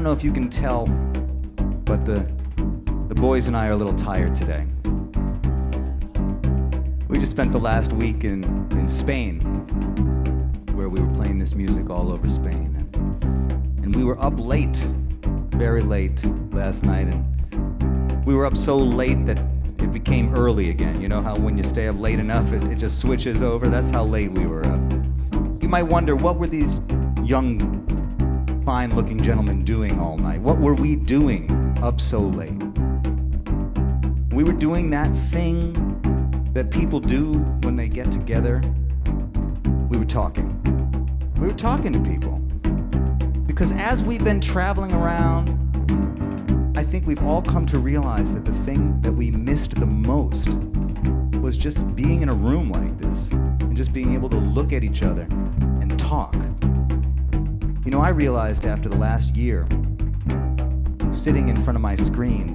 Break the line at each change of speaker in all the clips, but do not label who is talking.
know if you can tell, but the boys and I are a little tired today. We just spent the last week in Spain, where we were playing this music all over Spain. And we were up late, very late last night, and we were up so late that it became early again. You know how when you stay up late enough, it just switches over? That's how late we were up. You might wonder, what were these young, fine-looking gentlemen doing all night? What were we doing up so late? We were doing that thing that people do when they get together. We were talking. We were talking to people. Because as we've been traveling around, I think we've all come to realize that the thing that we missed the most was just being in a room like this and just being able to look at each other and talk. You know, I realized after the last year, sitting in front of my screen,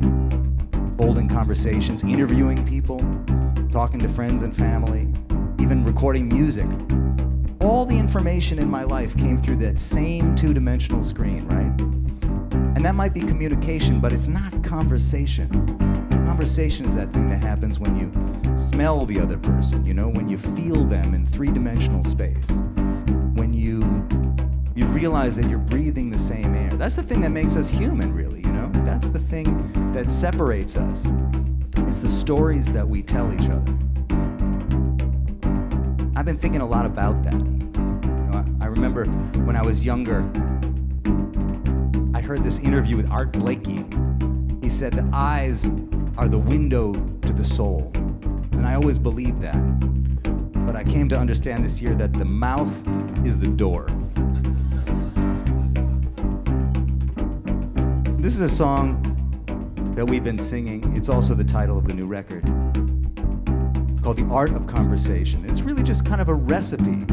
holding conversations, interviewing people, talking to friends and family, even recording music, all the information in my life came through that same two-dimensional screen, right? And that might be communication, but it's not conversation. Conversation is that thing that happens when you smell the other person, you know, when you feel them in three-dimensional space, when you realize that you're breathing the same air. That's the thing that makes us human, really, you know? That's the thing that separates us. It's the stories that we tell each other. I've been thinking a lot about that. You know, I remember when I was younger, I heard this interview with Art Blakey. He said the eyes are the window to the soul. And I always believed that. But I came to understand this year that the mouth is the door. This is a song that we've been singing. It's also the title of the new record. It's called The Art of Conversation. It's really just kind of a recipe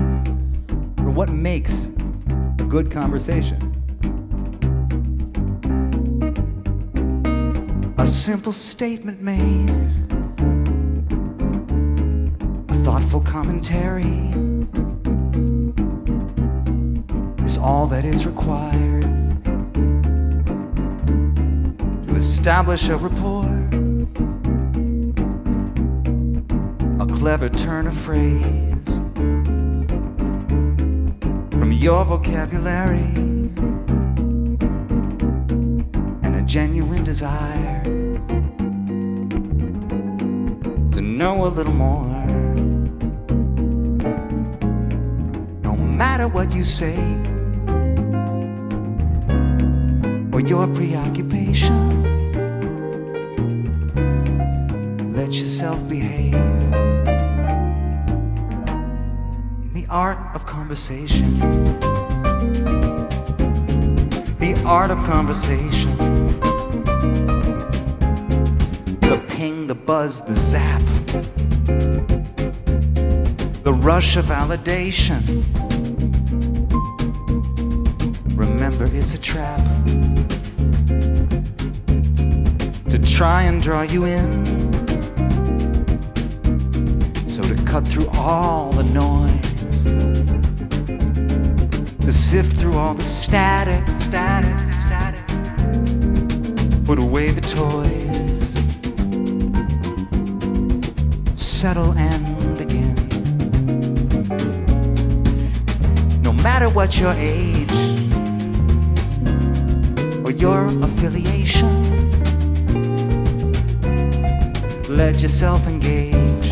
for what makes a good conversation. A simple statement made, a thoughtful commentary is all that is required to establish a rapport. A clever turn of phrase from your vocabulary, and a genuine desire to know a little more. No matter what you say or your preoccupation, let yourself behave in the art of conversation. The art of conversation. The ping, the buzz, the zap, the rush of validation. Remember, it's a trap to try and draw you in. So to cut through all the noise, to sift through all the static, put away the toys, settle and begin. No matter what your age or your affiliation, let yourself engage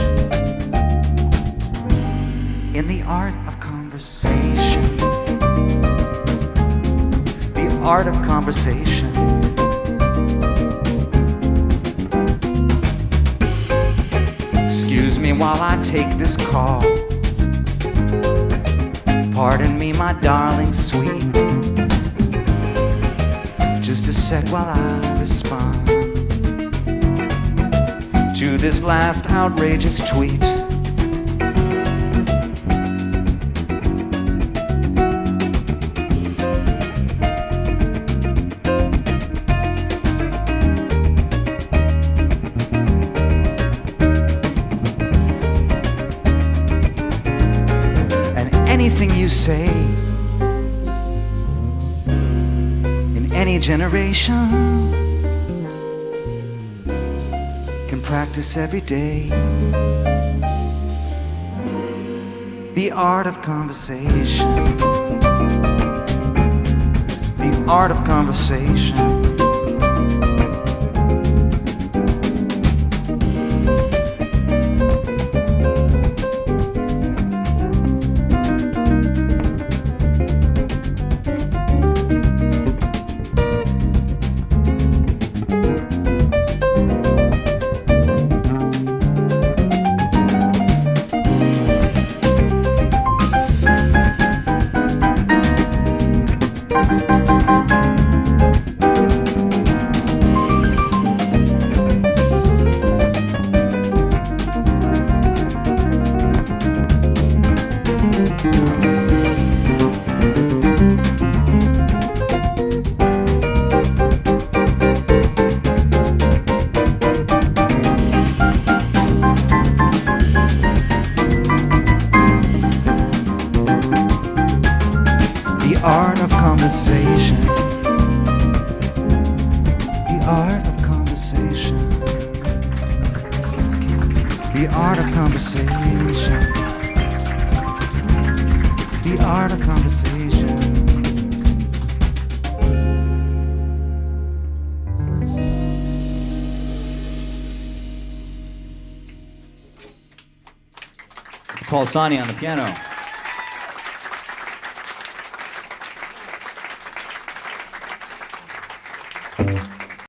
in the art of conversation. The art of conversation. Excuse me while I take this call. Pardon me, my darling sweet. Just a sec while I respond to this last outrageous tweet. Anything you say in any any generation can practice every day the art of conversation, the art of conversation. The art of conversation, the art of conversation, the art of conversation, the art of conversation. It's Paul Sani on the piano.